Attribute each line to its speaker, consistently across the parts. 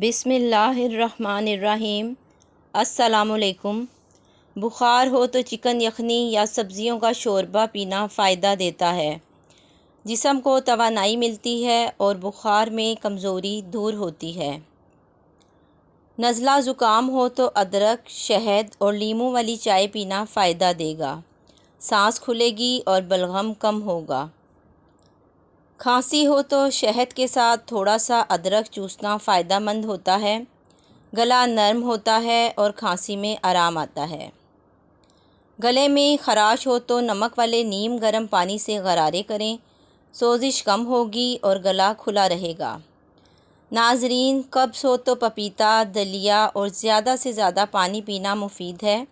Speaker 1: بسم اللہ الرحمن الرحیم۔ السلام علیکم۔ بخار ہو تو چکن یخنی یا سبزیوں کا شوربہ پینا فائدہ دیتا ہے۔ جسم کو توانائی ملتی ہے اور بخار میں کمزوری دور ہوتی ہے۔ نزلہ زکام ہو تو ادرک، شہد اور لیموں والی چائے پینا فائدہ دے گا۔ سانس کھلے گی اور بلغم کم ہوگا۔ کھانسی ہو تو شہد کے ساتھ تھوڑا سا ادرک چوسنا فائدہ مند ہوتا ہے۔ گلا نرم ہوتا ہے اور کھانسی میں آرام آتا ہے۔ گلے میں خراش ہو تو نمک والے نیم گرم پانی سے غرارے کریں، سوزش کم ہوگی اور گلا کھلا رہے گا۔ ناظرین، قبض ہو تو پپیتا، دلیا اور زیادہ سے زیادہ پانی پینا مفید ہے۔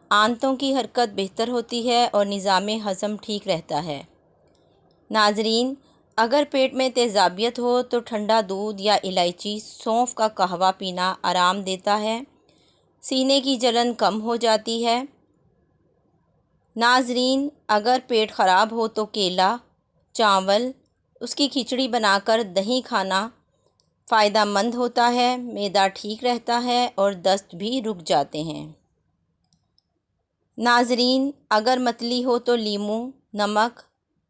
Speaker 1: آنتوں کی حرکت بہتر ہوتی ہے اور نظام ہضم ٹھیک رہتا ہے۔ ناظرین، اگر پیٹ میں تیزابیت ہو تو ٹھنڈا دودھ یا الائچی، سونف کا قہوہ پینا آرام دیتا ہے۔ سینے کی جلن کم ہو جاتی ہے۔ ناظرین، اگر پیٹ خراب ہو تو کیلا، چاول، اس کی کھچڑی بنا کر دہی کھانا فائدہ مند ہوتا ہے۔ معدہ ٹھیک رہتا ہے اور دست بھی رک جاتے ہیں۔ ناظرین، اگر متلی ہو تو لیموں، نمک،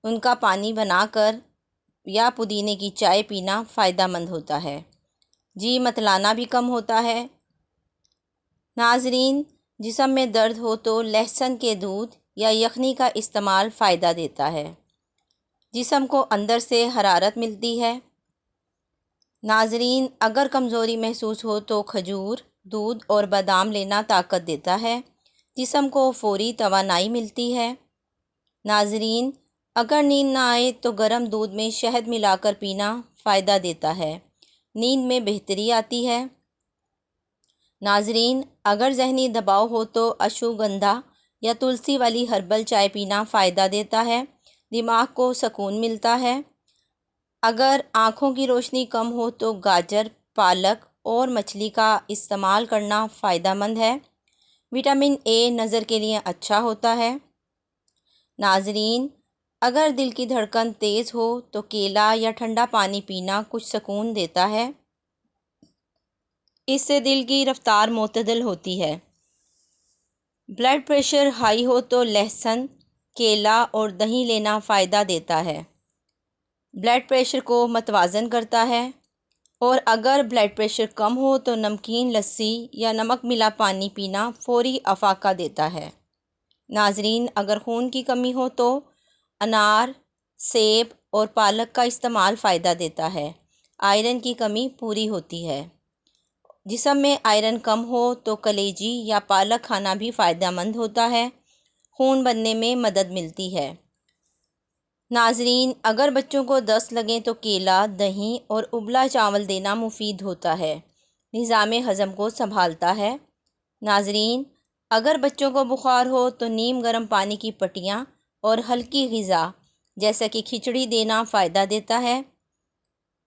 Speaker 1: ان کا پانی بنا کر یا پودینے کی چائے پینا فائدہ مند ہوتا ہے۔ جی متلانا بھی کم ہوتا ہے۔ ناظرین، جسم میں درد ہو تو لہسن کے دودھ یا یخنی کا استعمال فائدہ دیتا ہے۔ جسم کو اندر سے حرارت ملتی ہے۔ ناظرین، اگر کمزوری محسوس ہو تو کھجور، دودھ اور بادام لینا طاقت دیتا ہے۔ جسم کو فوری توانائی ملتی ہے۔ ناظرین، اگر نیند نہ آئے تو گرم دودھ میں شہد ملا کر پینا فائدہ دیتا ہے۔ نیند میں بہتری آتی ہے۔ ناظرین، اگر ذہنی دباؤ ہو تو اشوگندھا یا تلسی والی ہربل چائے پینا فائدہ دیتا ہے۔ دماغ کو سکون ملتا ہے۔ اگر آنکھوں کی روشنی کم ہو تو گاجر، پالک اور مچھلی کا استعمال کرنا فائدہ مند ہے۔ وٹامن اے نظر کے لیے اچھا ہوتا ہے۔ ناظرین، اگر دل کی دھڑکن تیز ہو تو کیلا یا ٹھنڈا پانی پینا کچھ سکون دیتا ہے۔ اس سے دل کی رفتار معتدل ہوتی ہے۔ بلڈ پریشر ہائی ہو تو لہسن، کیلا اور دہی لینا فائدہ دیتا ہے۔ بلڈ پریشر کو متوازن کرتا ہے۔ اور اگر بلڈ پریشر کم ہو تو نمکین لسی یا نمک ملا پانی پینا فوری افاقہ دیتا ہے۔ ناظرین، اگر خون کی کمی ہو تو انار، سیب اور پالک کا استعمال فائدہ دیتا ہے۔ آئرن کی کمی پوری ہوتی ہے۔ جسم میں آئرن کم ہو تو کلیجی یا پالک کھانا بھی فائدہ مند ہوتا ہے۔ خون بننے میں مدد ملتی ہے۔ ناظرین، اگر بچوں کو دست لگیں تو کیلا، دہی اور ابلا چاول دینا مفید ہوتا ہے۔ نظام ہضم کو سنبھالتا ہے۔ ناظرین، اگر بچوں کو بخار ہو تو نیم گرم پانی کی پٹیاں اور ہلکی غذا جیسا کہ کھچڑی دینا فائدہ دیتا ہے۔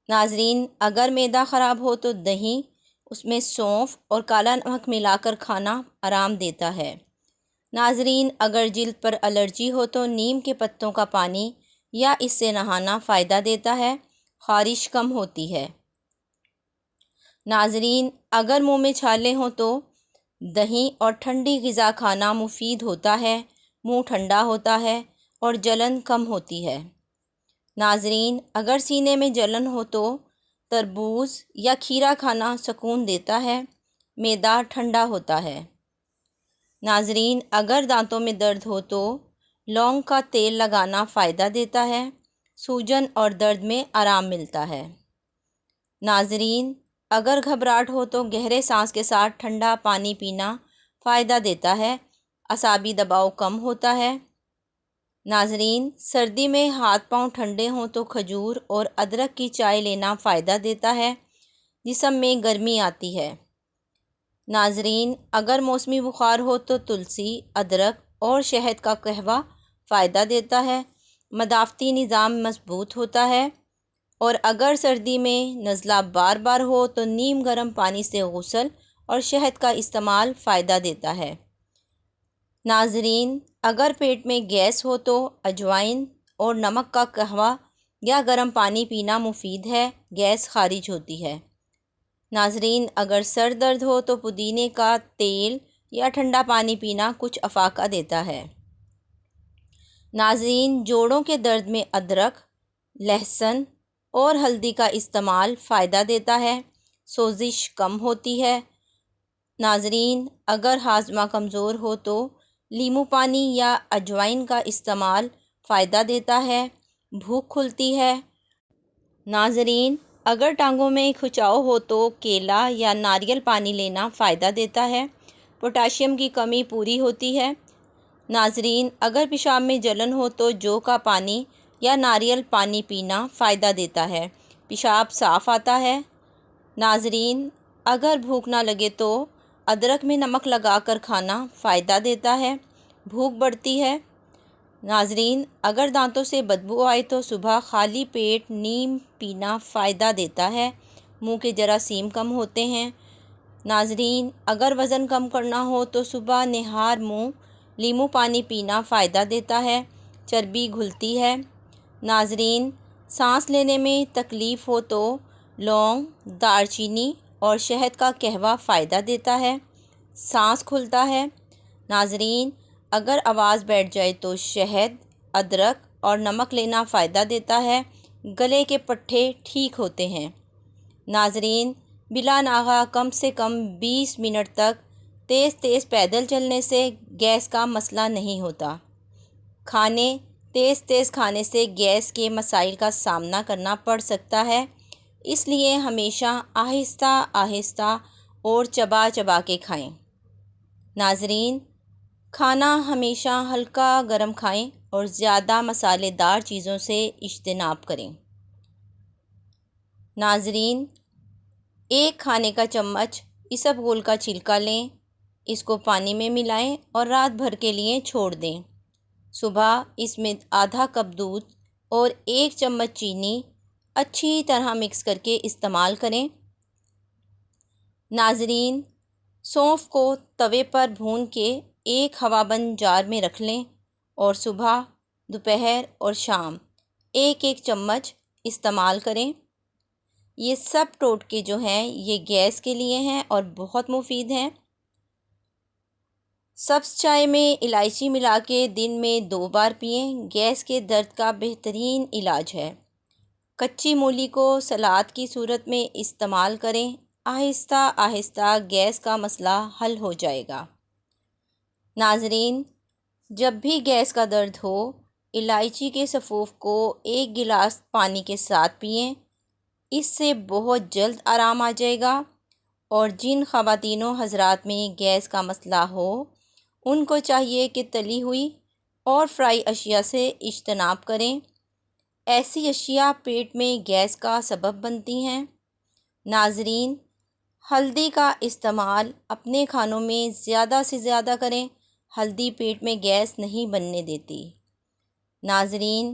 Speaker 1: ناظرین، اگر معدہ خراب ہو تو دہی، اس میں سونف اور کالا نمک ملا کر کھانا آرام دیتا ہے۔ ناظرین، اگر جلد پر الرجی ہو تو نیم کے پتوں کا پانی یا اس سے نہانا فائدہ دیتا ہے، خارش کم ہوتی ہے۔ ناظرین، اگر منہ میں چھالے ہوں تو دہی اور ٹھنڈی غذا کھانا مفید ہوتا ہے، منہ ٹھنڈا ہوتا ہے اور جلن کم ہوتی ہے۔ ناظرین، اگر سینے میں جلن ہو تو تربوز یا کھیرا کھانا سکون دیتا ہے، معدہ ٹھنڈا ہوتا ہے۔ ناظرین، اگر دانتوں میں درد ہو تو لونگ کا تیل لگانا فائدہ دیتا ہے، سوجن اور درد میں آرام ملتا ہے۔ ناظرین، اگر گھبراہٹ ہو تو گہرے سانس کے ساتھ ٹھنڈا پانی پینا فائدہ دیتا ہے، اعصابی دباؤ کم ہوتا ہے۔ ناظرین، سردی میں ہاتھ پاؤں ٹھنڈے ہوں تو کھجور اور ادرک کی چائے لینا فائدہ دیتا ہے، جسم میں گرمی آتی ہے۔ ناظرین، اگر موسمی بخار ہو تو تلسی، ادرک اور شہد کا قہوہ فائدہ دیتا ہے، مدافعتی نظام مضبوط ہوتا ہے۔ اور اگر سردی میں نزلہ بار بار ہو تو نیم گرم پانی سے غسل اور شہد کا استعمال فائدہ دیتا ہے۔ ناظرین، اگر پیٹ میں گیس ہو تو اجوائن اور نمک کا قہوہ یا گرم پانی پینا مفید ہے، گیس خارج ہوتی ہے۔ ناظرین، اگر سر درد ہو تو پودینے کا تیل یا ٹھنڈا پانی پینا کچھ افاقہ دیتا ہے۔ ناظرین، جوڑوں کے درد میں ادرک، لہسن اور ہلدی کا استعمال فائدہ دیتا ہے، سوزش کم ہوتی ہے۔ ناظرین، اگر ہاضمہ کمزور ہو تو لیمو پانی یا اجوائن کا استعمال فائدہ دیتا ہے، بھوک کھلتی ہے۔ ناظرین، اگر ٹانگوں میں کھچاؤ ہو تو کیلا یا ناریل پانی لینا فائدہ دیتا ہے، پوٹاشیم کی کمی پوری ہوتی ہے۔ ناظرین، اگر پیشاب میں جلن ہو تو جو کا پانی یا ناریل پانی پینا فائدہ دیتا ہے، پیشاب صاف آتا ہے۔ ناظرین، اگر بھوک نہ لگے تو ادرک میں نمک لگا کر کھانا فائدہ دیتا ہے، بھوک بڑھتی ہے۔ ناظرین، اگر دانتوں سے بدبو آئے تو صبح خالی پیٹ نیم پینا فائدہ دیتا ہے، منہ کے جراثیم کم ہوتے ہیں۔ ناظرین، اگر وزن کم کرنا ہو تو صبح نہار منہ لیمو پانی پینا فائدہ دیتا ہے، چربی گھلتی ہے۔ ناظرین، سانس لینے میں تکلیف ہو تو لونگ، دار چینی اور شہد کا قہوہ فائدہ دیتا ہے، سانس کھلتا ہے۔ ناظرین، اگر آواز بیٹھ جائے تو شہد، ادرک اور نمک لینا فائدہ دیتا ہے، گلے کے پٹھے ٹھیک ہوتے ہیں۔ ناظرین، بلا ناغہ کم سے کم 20 منٹ تک تیز پیدل چلنے سے گیس کا مسئلہ نہیں ہوتا۔ تیز کھانے سے گیس کے مسائل کا سامنا کرنا پڑ سکتا ہے، اس لیے ہمیشہ آہستہ آہستہ اور چبا چبا کے کھائیں۔ ناظرین، کھانا ہمیشہ ہلکا گرم کھائیں اور زیادہ مسالے دار چیزوں سے اجتناب کریں۔ ناظرین، ایک کھانے کا چمچ اسبگول کا چھلکا لیں، اس کو پانی میں ملائیں اور رات بھر کے لیے چھوڑ دیں۔ صبح اس میں آدھا کپ دودھ اور 1 چمچ چینی اچھی طرح مکس کر کے استعمال کریں۔ ناظرین، سونف کو توے پر بھون کے ایک ہوا بند جار میں رکھ لیں اور صبح، دوپہر اور شام 1 چمچ استعمال کریں۔ یہ سب ٹوٹکے جو ہیں یہ گیس کے لیے ہیں اور بہت مفید ہیں۔ سبز چائے میں الائچی ملا کے دن میں 2 بار پئیں، گیس کے درد کا بہترین علاج ہے۔ کچی مولی کو سلاد کی صورت میں استعمال کریں، آہستہ آہستہ گیس کا مسئلہ حل ہو جائے گا۔ ناظرین، جب بھی گیس کا درد ہو، الائچی کے سفوف کو 1 گلاس پانی کے ساتھ پئیں، اس سے بہت جلد آرام آ جائے گا۔ اور جن خواتین و حضرات میں گیس کا مسئلہ ہو، ان کو چاہیے کہ تلی ہوئی اور فرائی اشیاء سے اجتناب کریں، ایسی اشیاء پیٹ میں گیس کا سبب بنتی ہیں۔ ناظرین، ہلدی کا استعمال اپنے کھانوں میں زیادہ سے زیادہ کریں، ہلدی پیٹ میں گیس نہیں بننے دیتی۔ ناظرین،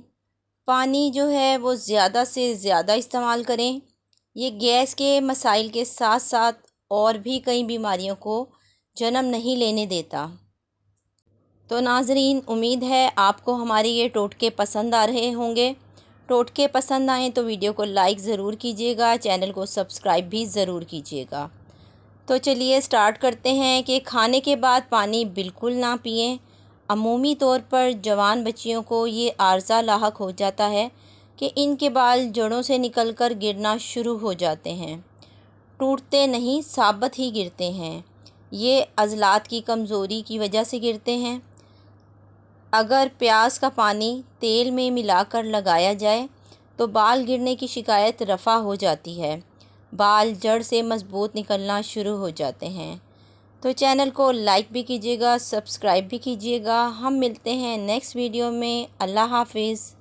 Speaker 1: پانی جو ہے وہ زیادہ سے زیادہ استعمال کریں، یہ گیس کے مسائل کے ساتھ ساتھ اور بھی کئی بیماریوں کو جنم نہیں لینے دیتا۔ تو ناظرین، امید ہے آپ کو ہمارے یہ ٹوٹکے پسند آ رہے ہوں گے۔ ٹوٹکے پسند آئیں تو ویڈیو کو لائک ضرور کیجیے گا، چینل کو سبسکرائب بھی ضرور کیجیے گا۔ تو چلیے سٹارٹ کرتے ہیں کہ کھانے کے بعد پانی بالکل نہ پئیں۔ عمومی طور پر جوان بچیوں کو یہ عارضہ لاحق ہو جاتا ہے کہ ان کے بال جڑوں سے نکل کر گرنا شروع ہو جاتے ہیں، ٹوٹتے نہیں ثابت ہی گرتے ہیں۔ یہ عضلات کی کمزوری کی وجہ سے گرتے ہیں۔ اگر پیاز کا پانی تیل میں ملا کر لگایا جائے تو بال گرنے کی شکایت رفع ہو جاتی ہے، بال جڑ سے مضبوط نکلنا شروع ہو جاتے ہیں۔ تو چینل کو لائک بھی کیجیے گا، سبسکرائب بھی کیجیے گا۔ ہم ملتے ہیں نیکسٹ ویڈیو میں۔ اللہ حافظ۔